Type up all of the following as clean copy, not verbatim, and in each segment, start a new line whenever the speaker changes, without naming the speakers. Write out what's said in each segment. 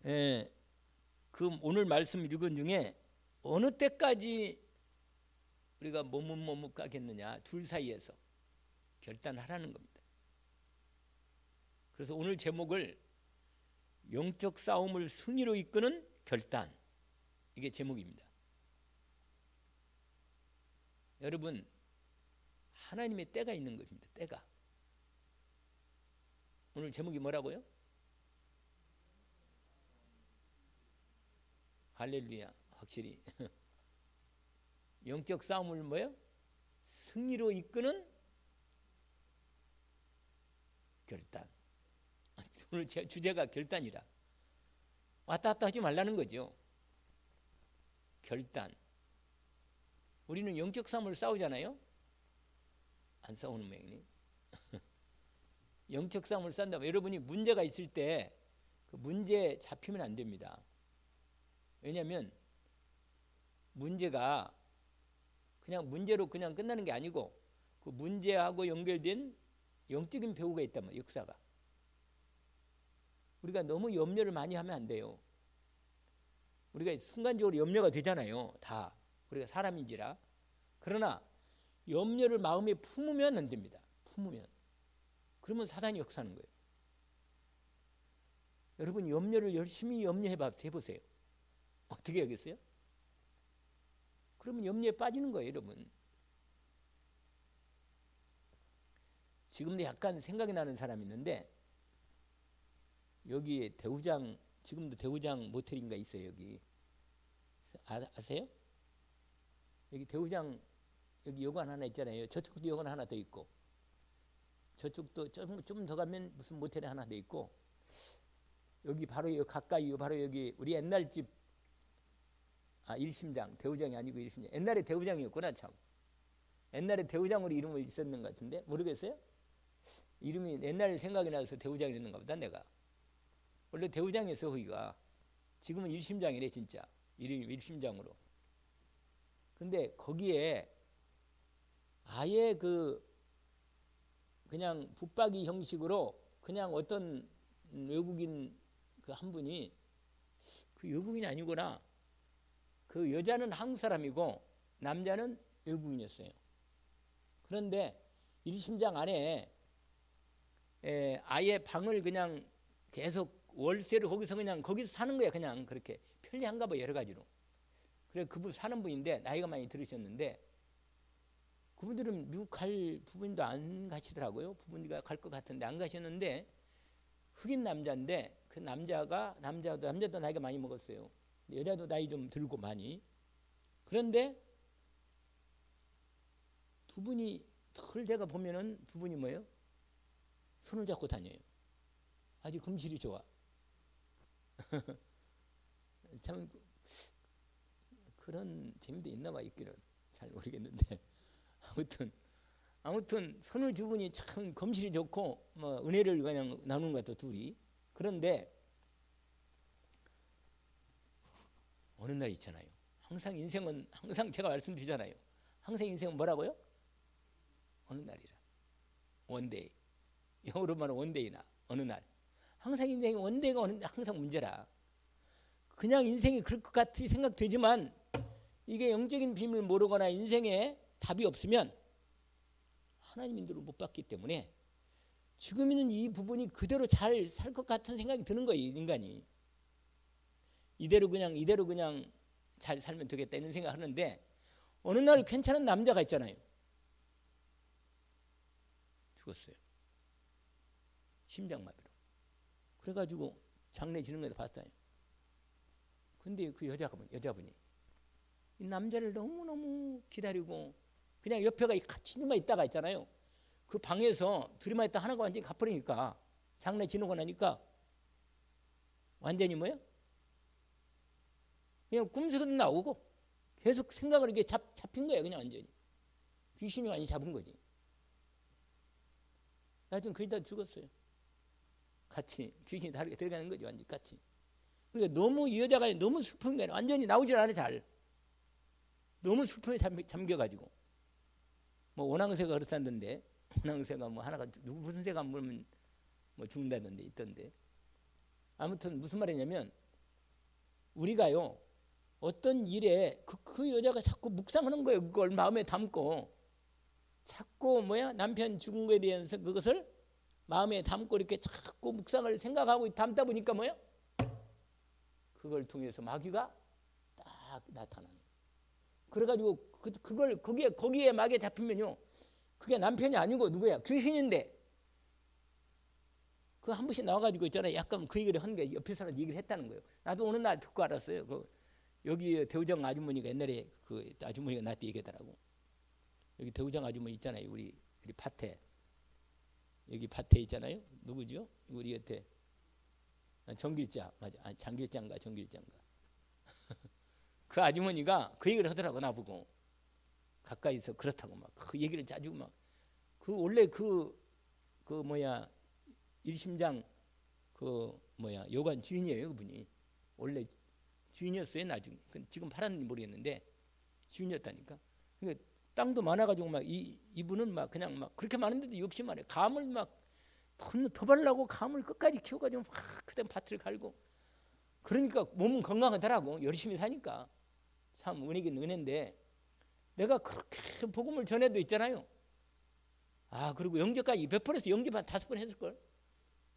예, 그 오늘 말씀 읽은 중에 어느 때까지 우리가 머뭇머뭇 가겠느냐, 둘 사이에서 결단하라는 겁니다. 그래서 오늘 제목을 영적 싸움을 승리로 이끄는 결단, 이게 제목입니다. 여러분, 하나님의 때가 있는 겁니다. 때가. 오늘 제목이 뭐라고요? 할렐루야. 확실히 영적 싸움을 뭐요? 승리로 이끄는 결단. 오늘 제 주제가 결단이라. 왔다 갔다 하지 말라는 거죠. 결단. 우리는 영적 싸움을 싸우잖아요. 안 싸우는 모양이네. 영적 싸움을 싸운다면 여러분이 문제가 있을 때 그 문제 잡히면 안 됩니다. 왜냐하면 문제가 그냥 문제로 그냥 끝나는 게 아니고 그 문제하고 연결된 영적인 배후가 있단 말이에요. 역사가. 우리가 너무 염려를 많이 하면 안 돼요. 우리가 순간적으로 염려가 되잖아요. 다 우리가 사람인지라. 그러나 염려를 마음에 품으면 안 됩니다. 품으면. 그러면 사단이 역사하는 거예요. 여러분 염려를 열심히 해보세요. 어떻게 하겠어요? 그러면 염려에 빠지는 거예요, 여러분. 지금도 약간 생각이 나는 사람이 있는데 여기에 대우장, 지금도 대우장 모텔인가 있어요. 여기 아세요? 여기 대우장 여기 여관 하나 있잖아요. 저쪽도 여관 하나 더 있고 저쪽도 좀 더 가면 무슨 모텔이 하나 더 있고 여기 바로 여기 가까이 바로 여기 우리 옛날 집 일심장, 대우장이 아니고 일심장. 옛날에 대우장이었구나 참. 옛날에 대우장으로 이름을 있었는 것 같은데 모르겠어요? 이름이 옛날 생각이 나서 대우장이 있는가 보다 내가. 원래 대우장이었어 거기가. 지금은 일심장이래 진짜. 이름이 일심장으로. 근데 거기에 아예 그냥 붙박이 형식으로 그냥 어떤 외국인 그 한 분이 그 외국인이 아니구나. 그 여자는 한국 사람이고 남자는 외국인이었어요. 그런데 일심장 안에 아예 방을 그냥 계속 월세를 거기서 그냥 거기서 사는 거야. 그냥 그렇게 편리한가 봐 여러 가지로. 그래 그분 사는 분인데 나이가 많이 들으셨는데 그분들은 미국 갈 부분도 안 가시더라고요. 부분이가 갈 것 같은데 안 가셨는데 흑인 남자인데 그 남자도 나이가 많이 먹었어요. 여자도 나이 좀 들고 많이. 그런데 두 분이 늘 제가 보면은 두 분이 뭐예요? 손을 잡고 다녀요. 아주 금실이 좋아. 참 그런 재미도 있나 봐 있기는 잘 모르겠는데 아무튼 손을 주분이 참 검실이 좋고 뭐 은혜를 그냥 나누는 것 같아 둘이. 그런데 어느 날 있잖아요. 항상 인생은 항상 제가 말씀드리잖아요. 항상 인생은 뭐라고요? 어느 날이라. 원데이. 영어로 말하면 원데이나 어느 날. 항상 인생이 원데이가 항상 문제라. 그냥 인생이 그럴 것 같이 생각되지만 이게 영적인 비밀을 모르거나 인생에 답이 없으면 하나님 인도를 못 받기 때문에 지금 있는 이 부분이 그대로 잘 살 것 같은 생각이 드는 거예요. 인간이. 이대로 그냥 잘 살면 되겠다 이런 생각하는데 어느 날 괜찮은 남자가 있잖아요. 죽었어요. 심장마비로. 그래가지고 장례 지는 걸 봤어요. 근데 그 여자분이 이 남자를 너무너무 기다리고 그냥 옆에가 같이 만 있다가 있잖아요. 그 방에서 둘이만 있다 하나가 완전히 가버리니까 장례 지내고 나니까 완전히 뭐야? 그냥 꿈속에도 나오고 계속 생각을 이렇게 잡힌 거예요. 그냥 완전히 귀신이 완전히 잡은 거지. 나중에 거의 다 죽었어요. 같이 귀신이 다르게 들어가는 거지 완전히 같이. 그러니까 너무 이 여자가 너무 슬픈 거예요. 완전히 나오질 않아 잘. 너무 슬픔에 잠겨가지고 뭐 원앙새가 그렇다던데 원앙새가 뭐 하나가 누구 무슨 새가 물면 뭐 죽는다던데 있던데 아무튼 무슨 말이냐면 우리가요 어떤 일에 그 여자가 자꾸 묵상하는 거예요. 그걸 마음에 담고 자꾸 남편 죽은 거에 대해서 그것을 마음에 담고 이렇게 자꾸 묵상을 생각하고 담다 보니까 그걸 통해서 마귀가 딱 나타나는 거예요. 그래가지고 그걸 거기에 막에 잡히면요 그게 남편이 아니고 누구야? 귀신인데 그 한 번씩 나와가지고 있잖아요. 약간 그 얘기를 한 게 옆에 사람 얘기를 했다는 거예요. 나도 어느 날 듣고 알았어요. 여기 대우장 아주머니가 옛날에 그 아주머니가 나한테 얘기하더라고. 여기 대우장 아주머니 있잖아요. 우리 밭에 여기 밭에 있잖아요. 누구죠? 우리 곁에 정길자 맞아. 장길자인가 정길자인가. 그 아주머니가 그 얘기를 하더라고 나보고 가까이서 그렇다고 막 그 얘기를 자주 막 그 원래 그 일심장 요관 주인이에요. 그분이 원래 주인이었어요. 나중에 지금 팔았는지 모르겠는데 주인이었다니까. 그러니까 땅도 많아가지고 막 이분은 막 그냥 막 그렇게 많은데도 욕심 안 해. 감을 막 더 바르려고 감을 끝까지 키워가지고 막 그다음 밭을 갈고 그러니까 몸은 건강하더라고. 열심히 사니까 참 은혜긴 은혜인데 내가 그렇게 복음을 전해도 있잖아요. 그리고 영접까지 몇 번에서 영접 한 5번 했을걸.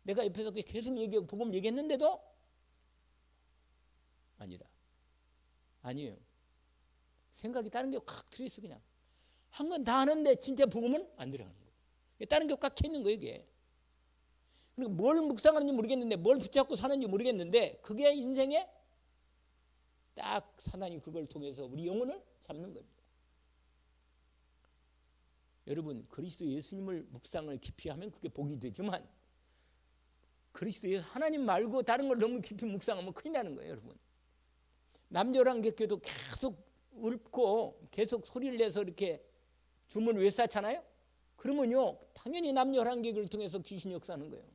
내가 옆에서 계속 얘기하고 복음 얘기했는데도 아니에요. 생각이 다른 게 꽉 들어있어. 그냥 한 건 다 하는데 진짜 복음은 안 들어가는 거예요. 다른 게 꽉 차 있는 거예요. 이게. 그리고 뭘 묵상하는지 모르겠는데 뭘 붙잡고 사는지 모르겠는데 그게 인생에 딱 사단이 그걸 통해서 우리 영혼을 잡는 겁니다. 여러분 그리스도 예수님을 묵상을 깊이 하면 그게 복이 되지만 그리스도 예수 하나님 말고 다른 걸 너무 깊이 묵상하면 큰일 나는 거예요. 여러분 남녀란계교도 계속 읊고 계속 소리를 내서 이렇게 주문을 외쳤잖아요. 그러면요 당연히 남녀란계교를 통해서 귀신이 역사하는 거예요.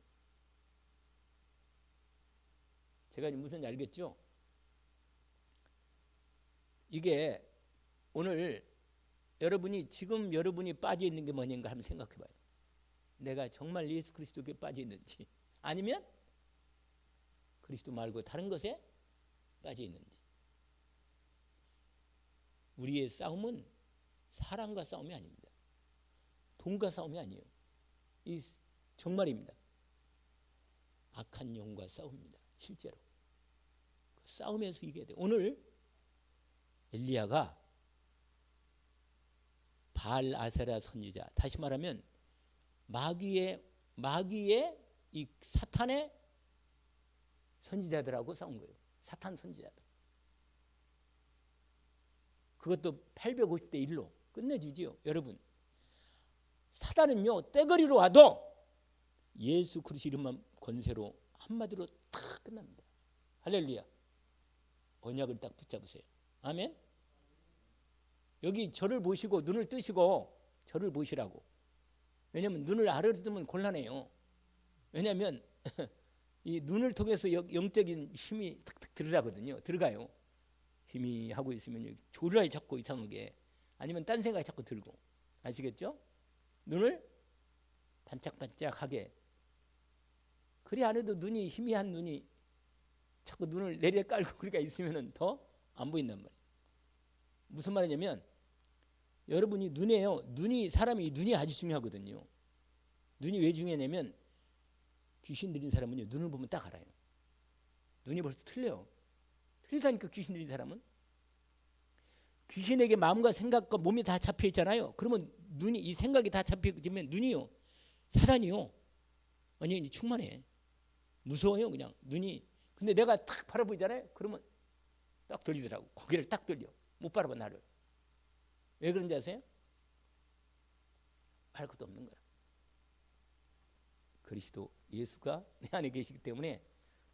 제가 무슨 알겠죠? 이게 오늘 지금 여러분이 빠져 있는 게 뭐냐가 한번 생각해 봐요. 내가 정말 예수 그리스도께 빠져 있는지 아니면 그리스도 말고 다른 것에 빠져 있는지. 우리의 싸움은 사람과 싸움이 아닙니다. 돈과 싸움이 아니에요. 이 정말입니다. 악한 영과 싸웁니다. 실제로 그 싸움에서 이겨야 돼요. 오늘 엘리야가 바알 아세라 선지자, 다시 말하면 마귀의 이 사탄의 선지자들하고 싸운 거예요. 사탄 선지자들. 그것도 850대 1로 끝내주지요. 여러분 사단은요 떼거리로 와도 예수 그리스도 이름만 권세로 한마디로 탁 끝납니다. 할렐루야. 언약을 딱 붙잡으세요. 아멘. 여기 저를 보시고 눈을 뜨시고 저를 보시라고. 왜냐하면 눈을 아래로 뜨면 곤란해요. 왜냐하면 이 눈을 통해서 영적인 힘이 탁탁 들어가요. 힘이 하고 있으면 졸라에 자꾸 이상하게 아니면 딴 생각이 자꾸 들고 아시겠죠? 눈을 반짝반짝하게. 그리 안 해도 눈이 희미한 눈이 자꾸 눈을 내려 깔고 그러니까 있으면 더 안 보인단 말이에요. 무슨 말이냐면 여러분이 사람이 눈이 아주 중요하거든요. 눈이 왜 중요하냐면 귀신 들린 사람은요 눈을 보면 딱 알아요. 눈이 벌써 틀려요. 틀리다니까 귀신 들린 사람은. 귀신에게 마음과 생각과 몸이 다 잡혀 있잖아요. 그러면 눈이 이 생각이 다 잡혀지면 눈이요 사단이요 완전히 충만해. 무서워요 그냥 눈이. 근데 내가 딱 바라보잖아요. 그러면 딱 돌리더라고. 고개를 딱 돌려. 못 바라봐 나를. 왜 그런지 아세요? 할 것도 없는 거라. 그리스도 예수가 내 안에 계시기 때문에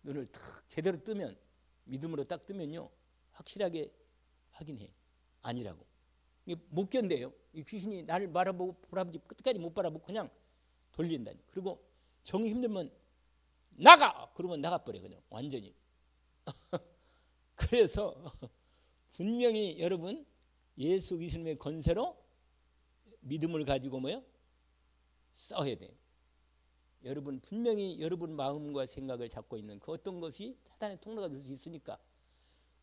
눈을 딱 제대로 뜨면 믿음으로 딱 뜨면요 확실하게 확인해. 아니라고. 이게 못 견뎌요. 이 귀신이 나를 바라보지 끝까지 못 바라보고 그냥 돌린다니. 그리고 정이 힘들면 나가! 그러면 나가버려 그냥 완전히. 그래서 분명히 여러분 예수 그리스도의 권세로 믿음을 가지고 싸워야 돼요. 여러분 분명히 여러분 마음과 생각을 잡고 있는 그 어떤 것이 사단의 통로가 될 수 있으니까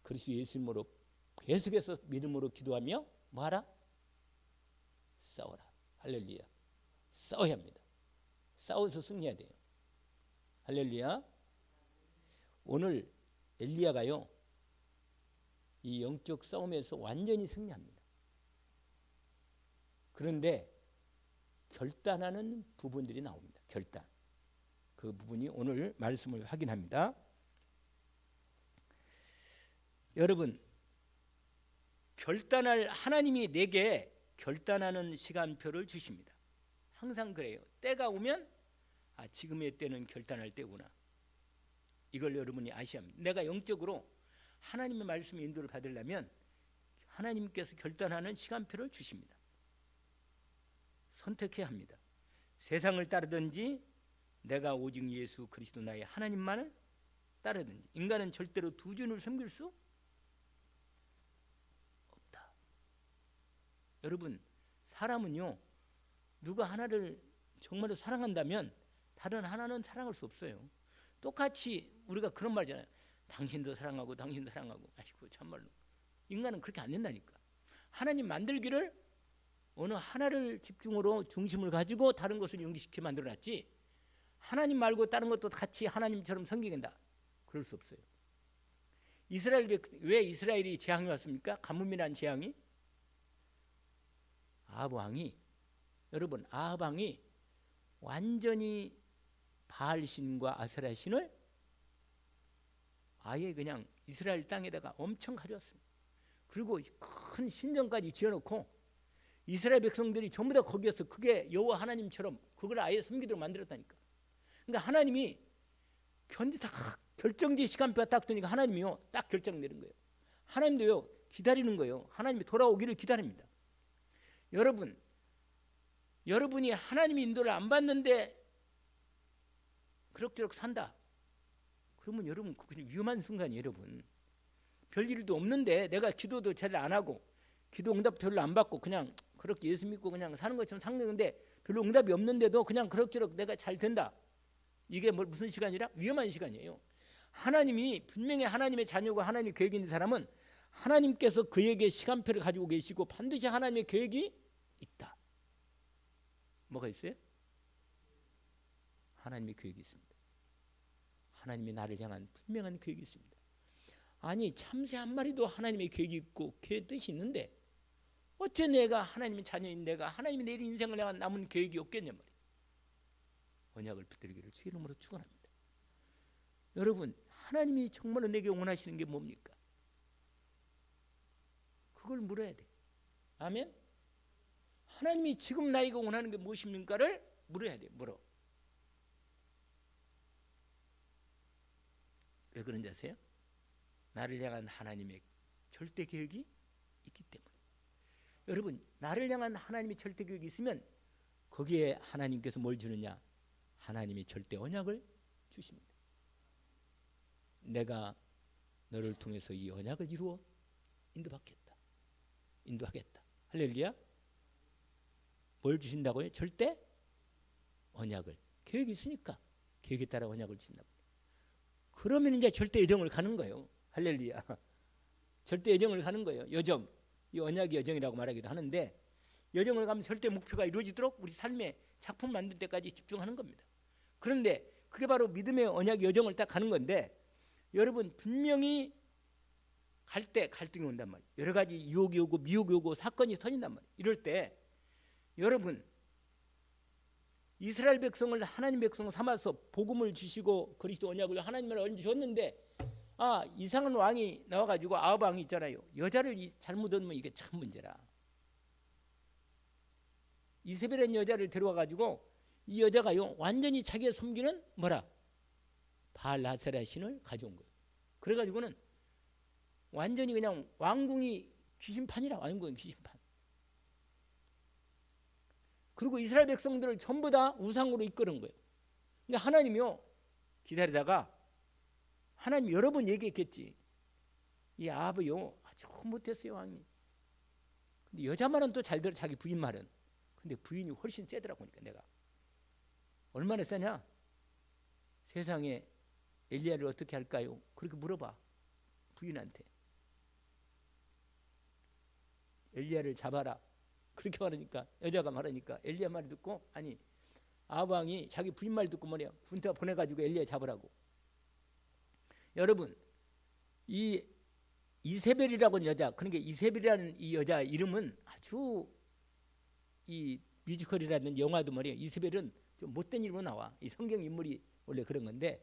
그리스도 예수님으로 계속해서 믿음으로 기도하며 뭐하라? 싸워라. 할렐루야. 싸워야 합니다. 싸워서 승리해야 돼요. 할렐루야. 오늘 엘리야가요, 이 영적 싸움에서 완전히 승리합니다. 그런데 결단하는 부분들이 나옵니다. 결단. 그 부분이 오늘 말씀을 확인합니다. 여러분, 결단할 하나님이 내게 결단하는 시간표를 주십니다. 항상 그래요. 때가 오면 지금의 때는 결단할 때구나. 이걸 여러분이 아셔야 합니다. 내가 영적으로 하나님의 말씀의 인도를 받으려면 하나님께서 결단하는 시간표를 주십니다. 선택해야 합니다. 세상을 따르든지 내가 오직 예수 그리스도 나의 하나님만을 따르든지. 인간은 절대로 두 주를 섬길 수 없다. 여러분, 사람은요, 누가 하나를 정말로 사랑한다면 다른 하나는 사랑할 수 없어요. 똑같이 우리가 그런 말이잖아요. 당신도 사랑하고 당신도 사랑하고. 아이고 참말로 인간은 그렇게 안 된다니까. 하나님 만들기를 어느 하나를 집중으로 중심을 가지고 다른 것을 연기시켜 만들어놨지, 하나님 말고 다른 것도 같이 하나님처럼 섬기겠다, 그럴 수 없어요. 왜 이스라엘이 재앙이 왔습니까? 가뭄이라는 재앙이. 아합 왕이, 여러분, 아합 왕이 완전히 바알 신과 아세라 신을 아예 그냥 이스라엘 땅에다가 엄청 가져왔습니다. 그리고 큰 신전까지 지어놓고 이스라엘 백성들이 전부 다 거기에서 그게 여호와 하나님처럼 그걸 아예 섬기도록 만들었다니까. 그러니까 하나님이 딱 결정지 시간표가 딱 되니까 하나님이요 딱 결정 내린 거예요. 하나님도요 기다리는 거예요. 하나님이 돌아오기를 기다립니다. 여러분이 하나님의 인도를 안 받는데 그럭저럭 산다, 그러면 여러분 그냥 위험한 순간이에요. 여러분, 별일도 없는데 내가 기도도 잘 안 하고 기도 응답 별로 안 받고 그냥 그렇게 예수 믿고 그냥 사는 것처럼 상는데 별로 응답이 없는데도 그냥 그럭저럭 내가 잘 된다, 이게 무슨 시간이라? 위험한 시간이에요. 하나님이 분명히 하나님의 자녀고 하나님의 계획이 있는 사람은 하나님께서 그에게 시간표를 가지고 계시고 반드시 하나님의 계획이 있다. 뭐가 있어요? 하나님의 계획이 있습니다. 하나님이 나를 향한 분명한 계획이 있습니다. 아니, 참새 한 마리도 하나님의 계획이 있고 계획 뜻이 있는데 어째 내가 하나님의 자녀인 내가 하나님이 내린 인생을 향한 남은 계획이 없겠냐 말이에요. 언약을 붙들기를 주 이름으로 축원합니다. 여러분, 하나님이 정말로 내게 원하시는 게 뭡니까? 그걸 물어야 돼. 아멘. 하나님이 지금 나에게 원하는 게 무엇입니까를 물어야 돼. 물어. 왜 그런지 아세요? 나를 향한 하나님의 절대 계획이 있기 때문에. 여러분, 나를 향한 하나님의 절대 계획이 있으면 거기에 하나님께서 뭘 주느냐? 하나님이 절대 언약을 주십니다. 내가 너를 통해서 이 언약을 이루어 인도하겠다. 할렐루야. 뭘 주신다고요? 절대 언약을. 계획이 있으니까 계획에 따라 언약을 주신다고. 그러면 이제 절대 여정을 가는 거예요. 할렐루야. 절대 여정을 가는 거예요. 여정. 이 언약의 여정이라고 말하기도 하는데, 여정을 가면 절대 목표가 이루어지도록 우리 삶의 작품 만들 때까지 집중하는 겁니다. 그런데 그게 바로 믿음의 언약의 여정을 딱 가는 건데, 여러분 분명히 갈 때 갈등이 온단 말이에요. 여러 가지 유혹이 오고 미혹이 오고 사건이 터진단 말이에요. 이럴 때 여러분, 이스라엘 백성을 하나님 백성 삼아서 복음을 주시고 그리스도 언약을 하나님을 언제 줬는데, 이상한 왕이 나와가지고 아합 왕이 있잖아요. 여자를 잘못 얻으면 이게 참 문제라. 이세벨이라는 여자를 데려와가지고 이 여자가요 완전히 자기가 섬기는 바알 아세라 신을 가져온 거예요. 그래가지고는 완전히 그냥 왕궁이 귀신판이라. 왕궁이 귀신판. 그리고 이스라엘 백성들을 전부 다 우상으로 이끄는 거예요. 그러니까 하나님이요 기다리다가, 하나님 여러 번 얘기했겠지. 이 아합이요 아주 못했어요, 왕이. 근데 여자 말은 또 잘 들어, 자기 부인 말은. 근데 부인이 훨씬 세더라고. 보니까 내가 얼마나 세냐? 세상에 엘리야를 어떻게 할까요? 그렇게 물어봐 부인한테. 엘리야를 잡아라. 그렇게 말하니까 여자가 말하니까 엘리야 말 듣고 아니 아방이 자기 부인 말 듣고 뭐냐 군대 보내가지고 엘리야 잡으라고. 여러분 이 이세벨이라는 여자 그러니까 이세벨이라는 이 여자 이름은 아주 이 뮤지컬이라는 영화도 말이에요. 이세벨은 좀 못된 이름으로 나와. 이 성경 인물이 원래 그런 건데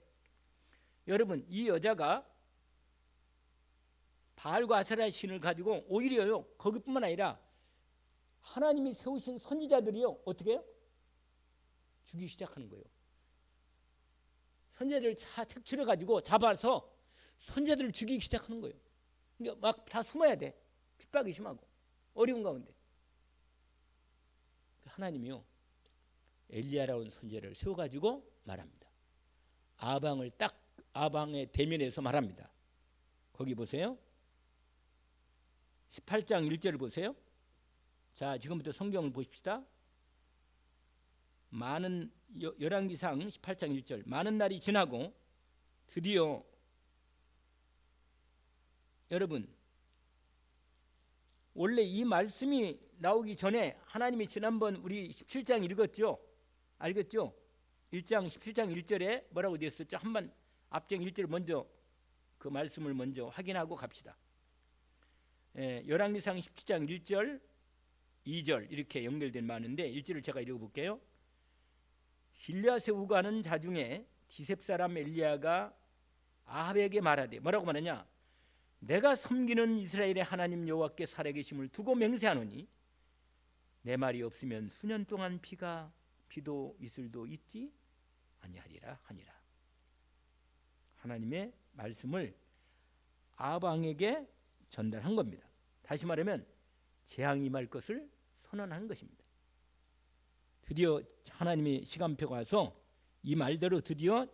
여러분 이 여자가 바알과 아세라 신을 가지고 오히려요 거기뿐만 아니라 하나님이 세우신 선지자들이요 어떻게 해요? 죽이기 시작하는 거예요. 선지자들을 택출해 가지고 잡아서 선지자들을 죽이기 시작하는 거예요. 그러니까 막 다 숨어야 돼. 핍박이 심하고 어려운 가운데 하나님이요 엘리야라는 선지자를 세워가지고 말합니다. 아방을 딱 아방의 대면에서 말합니다. 거기 보세요. 18장 1절을 보세요. 자 지금부터 성경을 보십시다. 많은 열왕기상 18장 1절 많은 날이 지나고 드디어 여러분 원래 이 말씀이 나오기 전에 하나님이 지난번 우리 17장 읽었죠? 알겠죠? 1장 17장 1절에 뭐라고 되어 있었죠? 한번 앞장 1절 먼저 그 말씀을 먼저 확인하고 갑시다. 열왕기상 17장 1절 2절 이렇게 연결된 많은데 1절을 제가 읽어볼게요. 길앗에 우가는 자 중에 디셉 사람 엘리야가 아합에게 말하되 뭐라고 말하냐 내가 섬기는 이스라엘의 하나님 여호와께 살아계심을 두고 맹세하노니 내 말이 없으면 수년 동안 비도 이슬도 있지 아니하리라 하니라. 하나님의 말씀을 아방에게 전달한 겁니다. 다시 말하면 재앙이 임할 것을 선언한 것입니다. 드디어 하나님이 시간표가 와서 이 말대로 드디어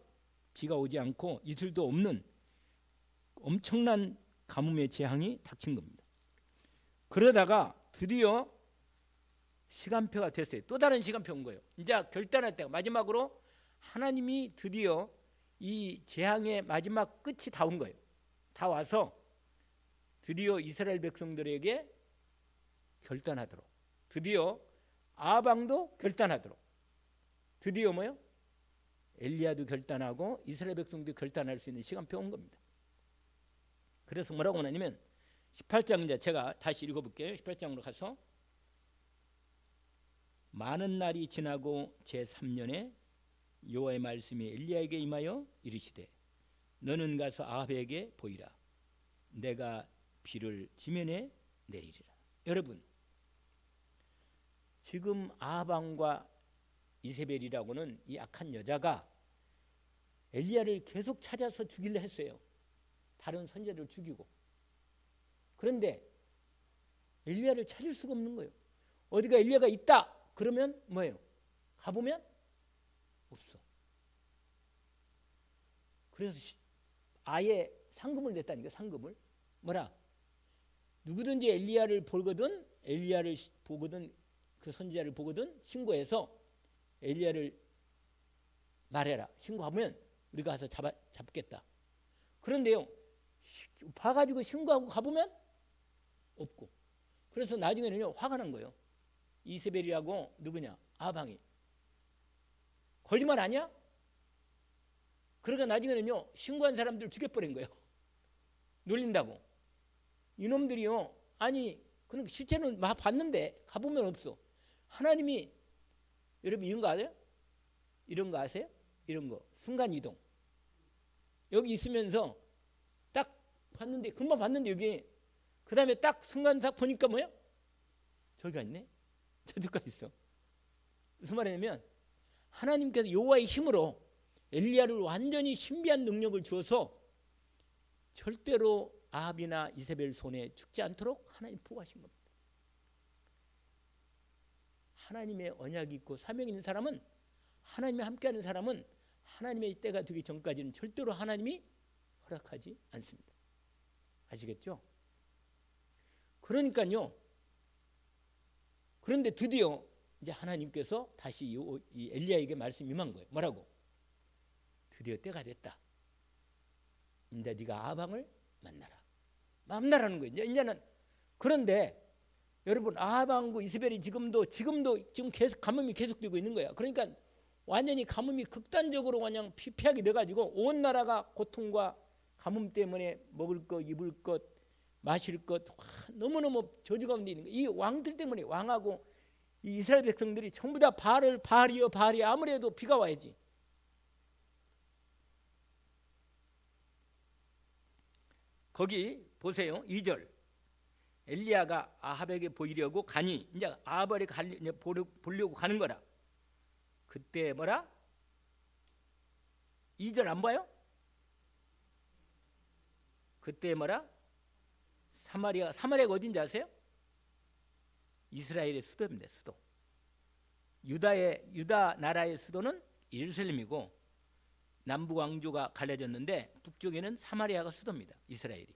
비가 오지 않고 이슬도 없는 엄청난 가뭄의 재앙이 닥친 겁니다. 그러다가 드디어 시간표가 됐어요. 또 다른 시간표 온 거예요. 이제 결단할 때가 마지막으로 하나님이 드디어 이 재앙의 마지막 끝이 다 온 거예요. 다 와서 드디어 이스라엘 백성들에게 결단하도록 드디어 아방도 결단하도록 드디어 뭐요? 엘리야도 결단하고 이스라엘 백성도 결단할 수 있는 시간표 온 겁니다. 그래서 뭐라고 하냐면 18장 이제 제가 다시 읽어볼게요. 18장으로 가서 많은 날이 지나고 제3년에 여호와의 말씀이 엘리야에게 임하여 이르시되 너는 가서 아합에게 보이라. 내가 비를 지면에 내리리라. 여러분 지금 아합왕과 이세벨이라고는 이 악한 여자가 엘리야를 계속 찾아서 죽이려 했어요. 다른 선지자를 죽이고. 그런데 엘리야를 찾을 수가 없는 거예요. 어디가 엘리야가 있다 그러면 뭐예요? 가보면 없어. 그래서 아예 상금을 냈다니까. 상금을 뭐라 누구든지 엘리야를 보거든 엘리야를 보거든 그 선지자를 보거든 신고해서 엘리야를 말해라. 신고하면 우리가 가서 잡겠다. 그런데요 봐가지고 신고하고 가보면 없고. 그래서 나중에는요 화가 난 거예요. 이세벨이라고 누구냐 아방이 거짓말 아니야? 그러니까 나중에는요 신고한 사람들 죽여버린 거예요. 놀린다고. 이놈들이요 아니 그러니까 실제는 막 봤는데 가보면 없어. 하나님이 여러분 이런 거 아세요? 이런 거 아세요? 이런 거 순간이동. 여기 있으면서 딱 봤는데 금방 봤는데 여기 그 다음에 딱 순간 딱 보니까 뭐야? 저기가 있네. 저기가 있어. 무슨 말이냐면 하나님께서 여호와의 힘으로 엘리야를 완전히 신비한 능력을 주어서 절대로 아합이나 이세벨 손에 죽지 않도록 하나님 보호하신 겁니다. 하나님의 언약이 있고 사명이 있는 사람은 하나님이 함께하는 사람은 하나님의 때가 되기 전까지는 절대로 하나님이 허락하지 않습니다. 아시겠죠? 그러니까요. 그런데 드디어 이제 하나님께서 다시 이 엘리야에게 말씀이 임한 거예요. 뭐라고? 드디어 때가 됐다. 이제 네가 아방을 만나라. 만나라는 거예요. 이제는. 그런데 여러분 아합 왕국 이스벨이 지금도 지금 계속 가뭄이 계속되고 있는 거야. 그러니까 완전히 가뭄이 극단적으로 그냥 피폐하게 돼가지고 온 나라가 고통과 가뭄 때문에 먹을 것, 입을 것, 마실 것 너무너무 저주 가운데 있는 거야. 이 왕들 때문에 왕하고 이 이스라엘 백성들이 전부 다 바알이여 아무래도 비가 와야지. 거기 보세요. 2절 엘리야가 아합에게 보이려고 가니 이제 아합을 보려고 가는 거라. 그때 뭐라? 2절 안 봐요? 그때 뭐라? 사마리아가 어딘지 아세요? 이스라엘의 수도입니다. 수도. 유다 나라의 수도는 예루살렘이고 남북 왕조가 갈라졌는데 북쪽에는 사마리아가 수도입니다. 이스라엘이.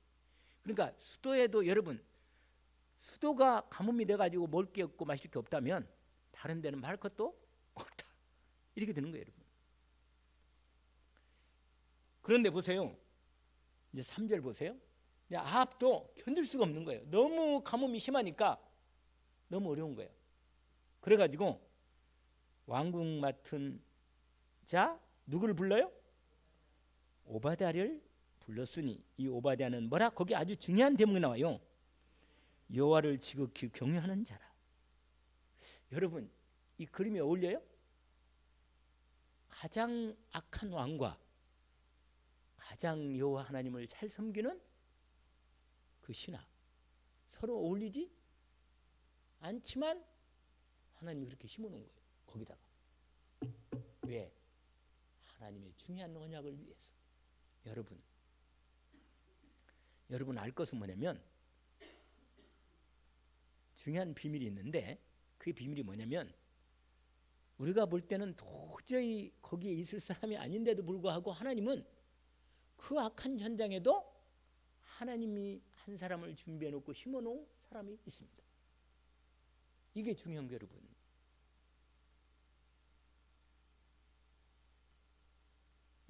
그러니까 수도에도 여러분 수도가 가뭄이 돼가지고 먹을 게 없고 마실 게 없다면 다른 데는 말 것도 없다. 이렇게 되는 거예요, 여러분. 그런데 보세요. 이제 3절 보세요. 아합도 견딜 수가 없는 거예요. 너무 가뭄이 심하니까 너무 어려운 거예요. 그래가지고 왕궁 맡은 자 누구를 불러요? 오바댜를 불렀으니 이 오바댜는 뭐라? 거기 아주 중요한 대목이 나와요. 여호와를 지극히 경외하는 자라. 여러분 이 그림이 어울려요? 가장 악한 왕과 가장 여호와 하나님을 잘 섬기는 그 신하 서로 어울리지 않지만 하나님이 그렇게 심어놓은 거예요. 거기다가 왜? 하나님의 중요한 언약을 위해서. 여러분 알 것은 뭐냐면 중요한 비밀이 있는데 그 비밀이 뭐냐면 우리가 볼 때는 도저히 거기에 있을 사람이 아닌데도 불구하고 하나님은 그 악한 현장에도 하나님이 한 사람을 준비해 놓고 심어 놓은 사람이 있습니다. 이게 중요한 거예요, 여러분.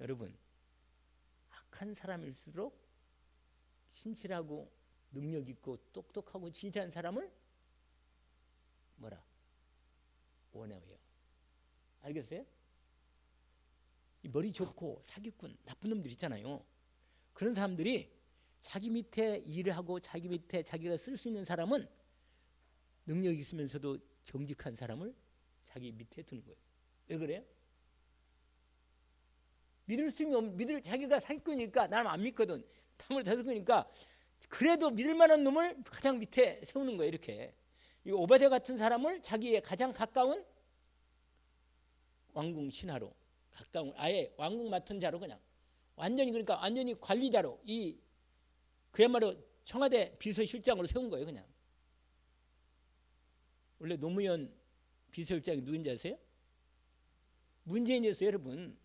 여러분 악한 사람일수록 신실하고 능력 있고 똑똑하고 진실한 사람을 뭐라? 원해요. 알겠어요? 이 머리 좋고 사기꾼 나쁜 놈들 있잖아요. 그런 사람들이 자기 밑에 일을 하고 자기 밑에 자기가 쓸 수 있는 사람은 능력이 있으면서도 정직한 사람을 자기 밑에 두는 거예요. 왜 그래요? 자기가 사기꾼이니까 나는 안 믿거든. 탐을 대서니까 그래도 믿을 만한 놈을 가장 밑에 세우는 거예요. 이렇게 이 오바댜 같은 사람을 자기의 가장 가까운 왕궁 신하로 가까운 아예 왕궁 맡은 자로 그냥 그러니까 완전히 관리자로 이 그야말로 청와대 비서실장으로 세운 거예요. 그냥 원래 노무현 비서실장이 누군지 아세요? 문재인이었어요. 여러분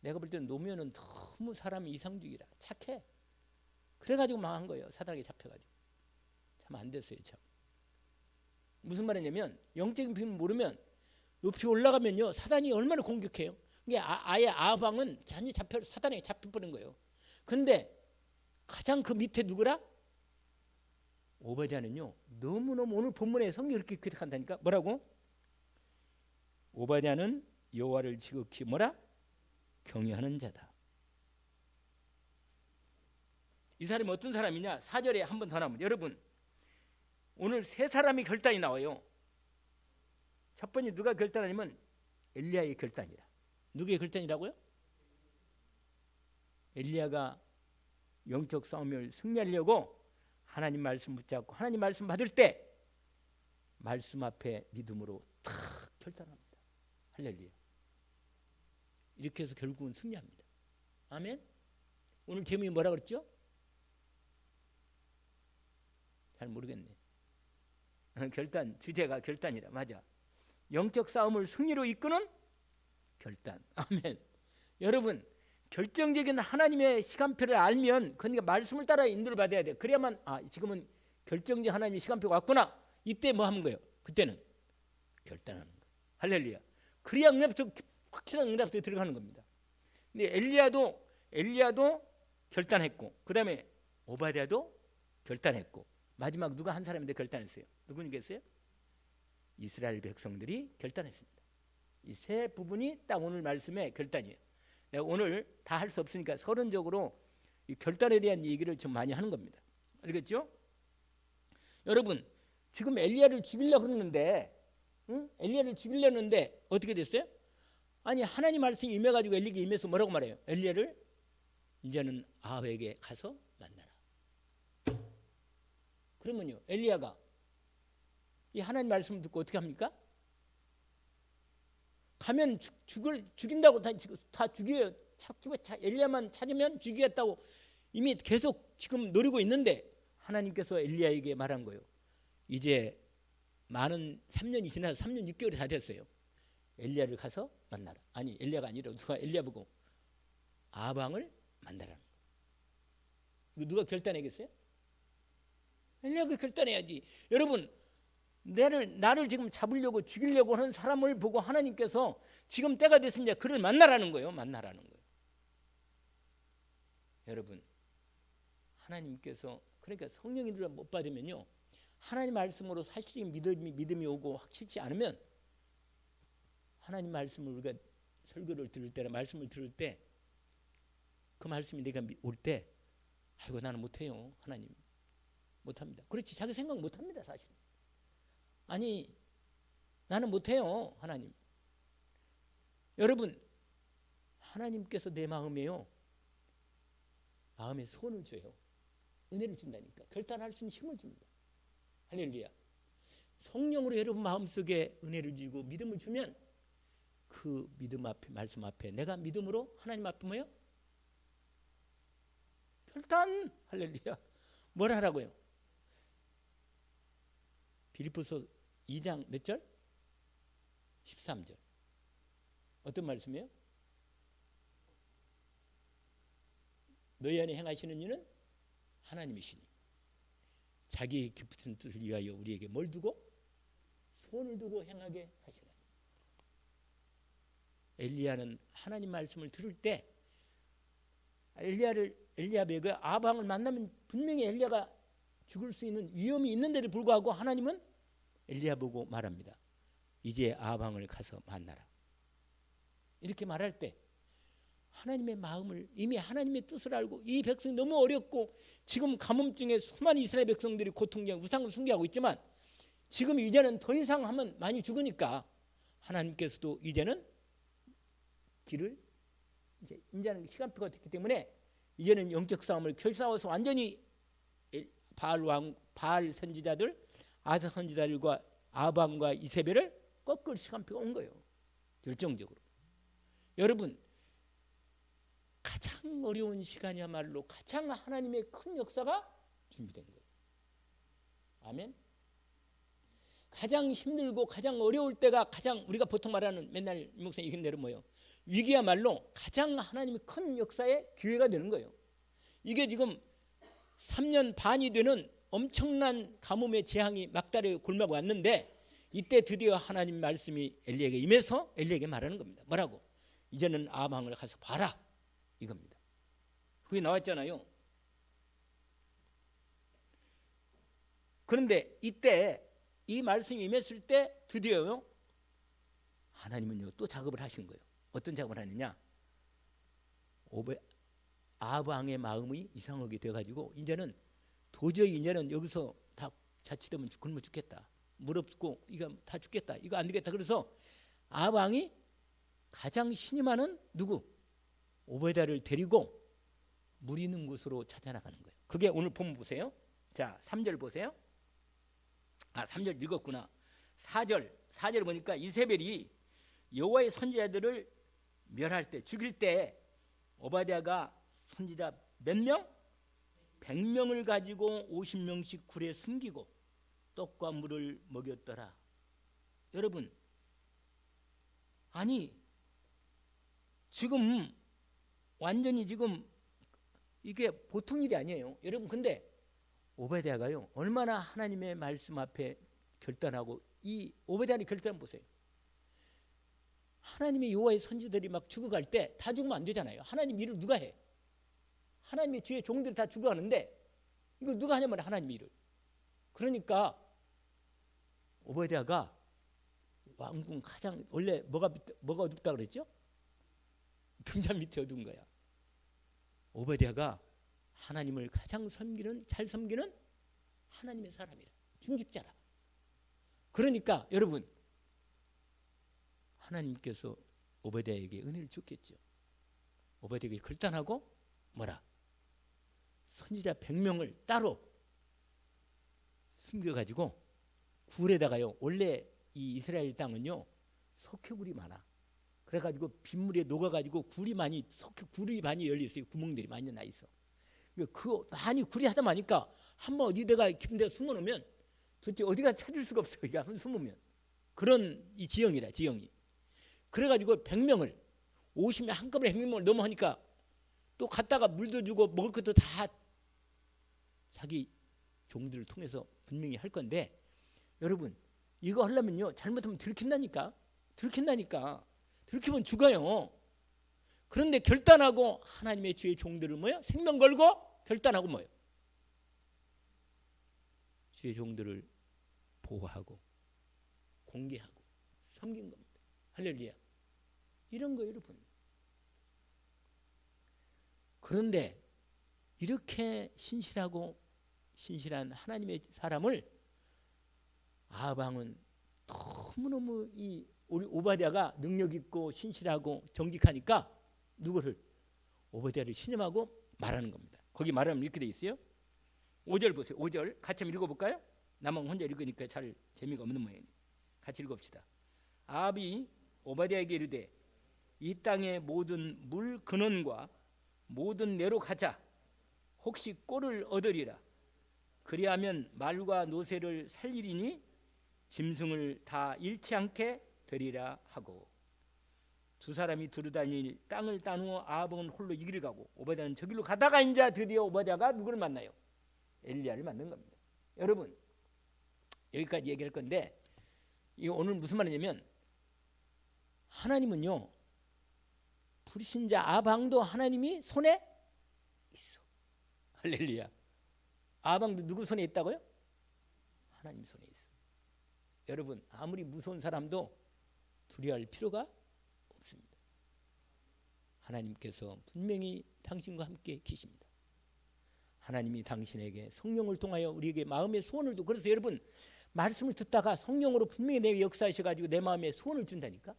내가 볼 때는 노무현은 너무 사람이 이상주의라 착해. 그래가지고 망한 거예요. 사단에게 잡혀가지고 참 안 됐어요. 참 무슨 말이냐면 영적인 비밀을 모르면 높이 올라가면요 사단이 얼마나 공격해요. 이게 아예 아방은 완전히 사단에 잡혀버린 거예요. 근데 가장 그 밑에 누구라? 오바댜는요 너무너무 오늘 본문에 성경이 그렇게 기록한다니까. 뭐라고? 오바댜는 여호와를 지극히 뭐라? 경외하는 자다. 이 사람이 어떤 사람이냐? 4절에 한 번 더 나오면 여러분 오늘 세 사람이 결단이 나와요. 첫 번째 누가 결단하냐면 엘리야의 결단이라. 누구의 결단이라고요? 엘리야가 영적 싸움을 승리하려고 하나님 말씀 붙잡고 하나님 말씀 받을 때 말씀 앞에 믿음으로 탁 결단합니다. 할렐루야. 이렇게 해서 결국은 승리합니다. 아멘. 오늘 제목이 뭐라 그랬죠? 잘 모르겠네. 결단, 주제가 결단이라. 맞아. 영적 싸움을 승리로 이끄는 결단. 아멘. 여러분 결정적인 하나님의 시간표를 알면 그러니까 말씀을 따라 인도를 받아야 돼. 그래야만 지금은 결정적 하나님의 시간표가 왔구나. 이때 뭐 하는 거예요? 그때는 결단하는 거예요. 할렐루야. 그래야 확실한 응답에 들어가는 겁니다. 근데 엘리야도 결단했고 그 다음에 오바댜도 결단했고 마지막 누가 한 사람인데 결단했어요? 누구니겠어요? 이스라엘 백성들이 결단했습니다. 이 세 부분이 딱 오늘 말씀의 결단이에요. 내가 오늘 다 할 수 없으니까 서론적으로 이 결단에 대한 얘기를 좀 많이 하는 겁니다. 알겠죠? 여러분, 지금 엘리야를 죽이려고 그러는데, 엘리야를 죽이려는데 어떻게 됐어요? 아니, 하나님 말씀이 임해가지고 엘리야에게 임해서 뭐라고 말해요? 엘리야를 이제는 아합에게 가서 만나라. 그러면요, 엘리야가 이 하나님 말씀을 듣고 어떻게 합니까? 가면 죽인다고 다 죽여요. 엘리야만 찾으면 죽이겠다고 이미 계속 지금 노리고 있는데 하나님께서 엘리야에게 말한 거예요. 이제 많은 3년이 지나서 3년 6개월이 다 됐어요. 엘리야를 가서 만나라. 아니, 엘리야가 아니라 누가 엘리야 보고 아방을 만나라는 거예요. 이거 누가 결단하겠어요? 엘리야가 결단해야지. 여러분, 나를 지금 잡으려고 죽이려고 하는 사람을 보고 하나님께서 지금 때가 됐으니 그를 만나라는 거예요. 만나라는 거예요. 여러분, 하나님께서 그러니까 성령님을 못 받으면요, 하나님 말씀으로 사실적인 믿음이 오고 확실치 않으면 하나님 말씀을 우리가 설교를 들을 때나 말씀을 들을 때 그 말씀이 내가 올 때 아이고 나는 못해요. 하나님 못합니다. 그렇지, 자기 생각 못합니다. 사실 아니 나는 못해요. 하나님. 여러분, 하나님께서 내 마음에 소원을 줘요. 은혜를 준다니까. 결단할 수 있는 힘을 줍니다. 할렐루야. 성령으로 여러분 마음속에 은혜를 주고 믿음을 주면 그 믿음 앞에, 말씀 앞에 내가 믿음으로 하나님 앞에 뭐예요? 결단. 할렐루야. 뭘 하라고요? 빌립보서 2장 몇 절? 13절. 어떤 말씀이에요? 너희 안에 행하시는 이는 하나님이시니 자기 깊은 뜻을 위하여 우리에게 뭘 두고? 소원을 두고 행하게 하시나니. 엘리야는 하나님 말씀을 들을 때 엘리야가 아방을 만나면 분명히 엘리야가 죽을 수 있는 위험이 있는데도 불구하고 하나님은 엘리야 보고 말합니다. 이제 아방을 가서 만나라. 이렇게 말할 때 하나님의 마음을, 이미 하나님의 뜻을 알고 이 백성이 너무 어렵고 지금 가뭄증에 수많은 이스라엘 백성들이 고통과 우상을 숭배하고 있지만 지금 이제는 더 이상 하면 많이 죽으니까 하나님께서도 이제는 길을 이제는 시간표가 됐기 때문에 이제는 영적 싸움을 결싸워서 완전히 바알 선지자들, 아사 선지자들과 아밤과 이세벨을 꺾을 시간표가 온 거예요. 결정적으로. 여러분, 가장 어려운 시간이야말로 가장 하나님의 큰 역사가 준비된 거예요. 아멘. 가장 힘들고 가장 어려울 때가 가장 우리가 보통 말하는 맨날 목사님 이긴 대로 뭐예요? 위기야말로 가장 하나님의 큰 역사의 기회가 되는 거예요. 이게 지금 3년 반이 되는 엄청난 가뭄의 재앙이 막달에 골마고 왔는데 이때 드디어 하나님 말씀이 엘리야에게 임해서 엘리야에게 말하는 겁니다. 뭐라고? 이제는 아방을 가서 봐라. 이겁니다. 그게 나왔잖아요. 그런데 이때 이 말씀이 임했을 때 드디어요 하나님은요 또 작업을 하신 거예요. 어떤 작업을 하느냐? 아방의 마음이 이상하게 돼가지고 이제는 도저히 이제는 여기서 다 자칫하면 굶어 죽겠다. 물 없고 이거 다 죽겠다. 이거 안 되겠다. 그래서 아방이 가장 신이 많은 누구? 오베다를 데리고 물 있는 곳으로 찾아나가는 거예요. 그게 오늘 본문 보세요. 자, 3절 보세요. 3절 읽었구나. 4절 보니까 이세벨이 여호와의 선지자들을 멸할 때, 죽일 때 오바댜가 선지자 몇 명? 100명을 가지고 50명씩 굴에 숨기고 떡과 물을 먹였더라. 여러분, 아니 지금 완전히 지금 이게 보통 일이 아니에요. 여러분, 근데 오베댜가요 얼마나 하나님의 말씀 앞에 결단하고, 이 오베댜의 결단 보세요. 하나님의 여호와의 선지들이 막 죽어갈 때 다 죽으면 안 되잖아요. 하나님 일을 누가 해? 하나님의 뒤에 종들이 다 죽어가는데 이거 누가 하냐면 하나님 일을. 그러니까 오베드야가 왕궁 가장 원래 뭐가 어둡다 그랬죠? 등잔 밑에 어두운 거야. 오베드야가 하나님을 가장 잘 섬기는 하나님의 사람이라, 중직자라. 그러니까 여러분, 하나님께서 오베드야에게 은혜를 줬겠죠. 오베드야에게 결단하고 뭐라? 선지자 100명을 따로 숨겨가지고 굴에다가요. 원래 이 이스라엘 땅은요 석회굴이 많아. 그래가지고 빗물에 녹아가지고 굴이 많이 열려 있어요. 구멍들이 많이 나 있어. 그 많이 굴이 하다 보니까 한번 어디다가 깊은 데 숨어놓으면 도대체 어디가 찾을 수가 없어. 이게 한번 숨으면 그런 이 지형이라 지형이. 그래가지고 100명을 50명 한꺼번에 100명을 넘어하니까 또 갔다가 물도 주고 먹을 것도 다 자기 종들을 통해서 분명히 할 건데 여러분 이거 하려면요 잘못하면 들킨다니까. 들키면 죽어요. 그런데 결단하고 하나님의 주의 종들을 뭐요? 생명 걸고 결단하고 뭐요? 주의 종들을 보호하고 공개하고 섬긴 겁니다. 할렐루야. 이런 거 여러분. 그런데 이렇게 신실한 하나님의 사람을 아합왕은 너무너무 우리 오바댜가 능력 있고 신실하고 정직하니까 누구를? 오바댜를 신임하고 말하는 겁니다. 거기 말하면 이렇게 돼 있어요. 5절 보세요. 5절 같이 한번 읽어볼까요? 나만 혼자 읽으니까 잘 재미가 없는 모양이에요. 같이 읽읍시다. 아합이 오바댜에게 이르되 이 땅의 모든 물 근원과 모든 내로 가자. 혹시 꼴을 얻으리라. 그리하면 말과 노새를 살리리니 짐승을 다 잃지 않게 되리라 하고. 두 사람이 두루다닐 땅을 딴 후 아합은 홀로 이 길을 가고 오바댜는 저 길로 가다가 이제 드디어 오바댜가 누구를 만나요? 엘리야를 만난 겁니다. 여러분 여기까지 얘기할 건데 이 오늘 무슨 말이냐면 하나님은요 불신자 아합왕도 하나님이 손에 있어. 할렐루야. 아합왕도 누구 손에 있다고요? 하나님 손에 있어. 여러분 아무리 무서운 사람도 두려워할 필요가 없습니다. 하나님께서 분명히 당신과 함께 계십니다. 하나님이 당신에게 성령을 통하여 우리에게 마음의 소원을 도. 그래서 여러분 말씀을 듣다가 성령으로 분명히 내게 역사하셔가지고 내 마음에 소원을 준다니까.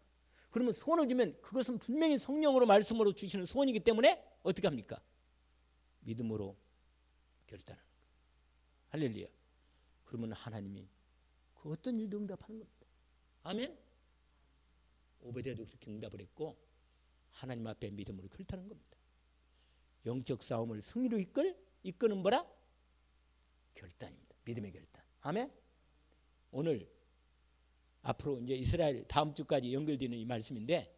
그러면 소원을 주면 그것은 분명히 성령으로 말씀으로 주시는 소원이기 때문에 어떻게 합니까? 믿음으로 결단하는 거예요. 할렐루야. 그러면 하나님이 그 어떤 일도 응답하는 겁니다. 아멘. 오베드야도 그렇게 응답을 했고 하나님 앞에 믿음으로 결단하는 겁니다. 영적 싸움을 승리로 이끄는 뭐라? 결단입니다. 믿음의 결단. 아멘. 오늘 앞으로 이제 이스라엘 다음 주까지 연결되는 이 말씀인데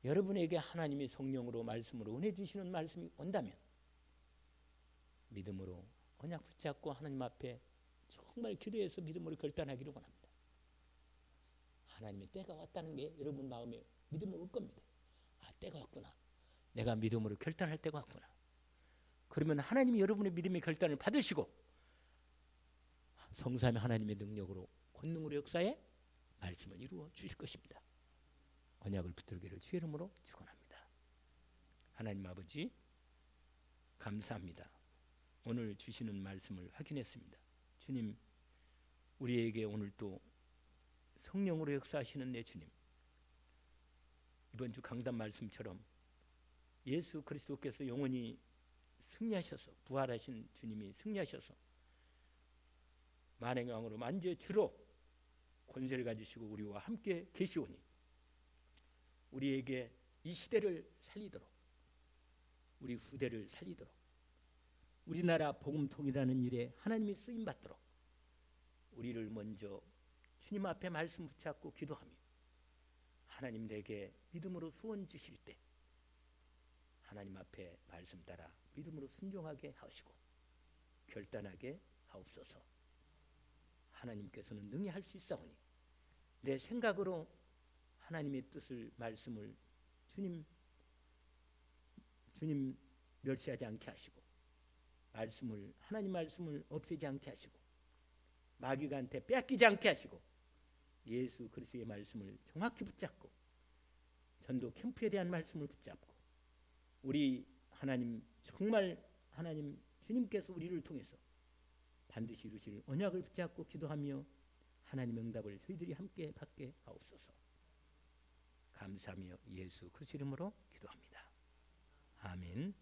여러분에게 하나님이 성령으로 말씀으로 은혜 주시는 말씀이 온다면 믿음으로 언약 붙잡고 하나님 앞에 정말 기도해서 믿음으로 결단하기를 원합니다. 하나님의 때가 왔다는 게 여러분 마음에 믿음으로 올 겁니다. 아, 때가 왔구나. 내가 믿음으로 결단할 때가 왔구나. 그러면 하나님이 여러분의 믿음의 결단을 받으시고 성삼위 하나님의 능력으로 권능으로 역사에 말씀을 이루어 주실 것입니다. 언약을 붙들기를 주의 이름으로 축원합니다. 하나님 아버지 감사합니다. 오늘 주시는 말씀을 확인했습니다. 주님 우리에게 오늘 또 성령으로 역사하시는 내 주님, 이번 주 강단 말씀처럼 예수 그리스도께서 영원히 승리하셔서 부활하신 주님이 승리하셔서 만왕의 왕으로 만주의 주로 권세를 가지시고 우리와 함께 계시오니 우리에게 이 시대를 살리도록 우리 후대를 살리도록 우리나라 복음통일하는 일에 하나님이 쓰임받도록 우리를 먼저 주님 앞에 말씀 붙잡고 기도하며 하나님 내게 믿음으로 소원 주실 때 하나님 앞에 말씀 따라 믿음으로 순종하게 하시고 결단하게 하옵소서. 하나님께서는 능히 할 수 있사오니 내 생각으로 하나님의 뜻을 말씀을 주님 멸시하지 않게 하시고 하나님 말씀을 없애지 않게 하시고 마귀한테 빼앗기지 않게 하시고 예수 그리스도의 말씀을 정확히 붙잡고 전도 캠프에 대한 말씀을 붙잡고 우리 하나님 정말 하나님 주님께서 우리를 통해서 반드시 이루실 언약을 붙잡고 기도하며 하나님 응답을 저희들이 함께 받게 하옵소서. 감사하며 예수 그리스도 이름으로 기도합니다. 아멘.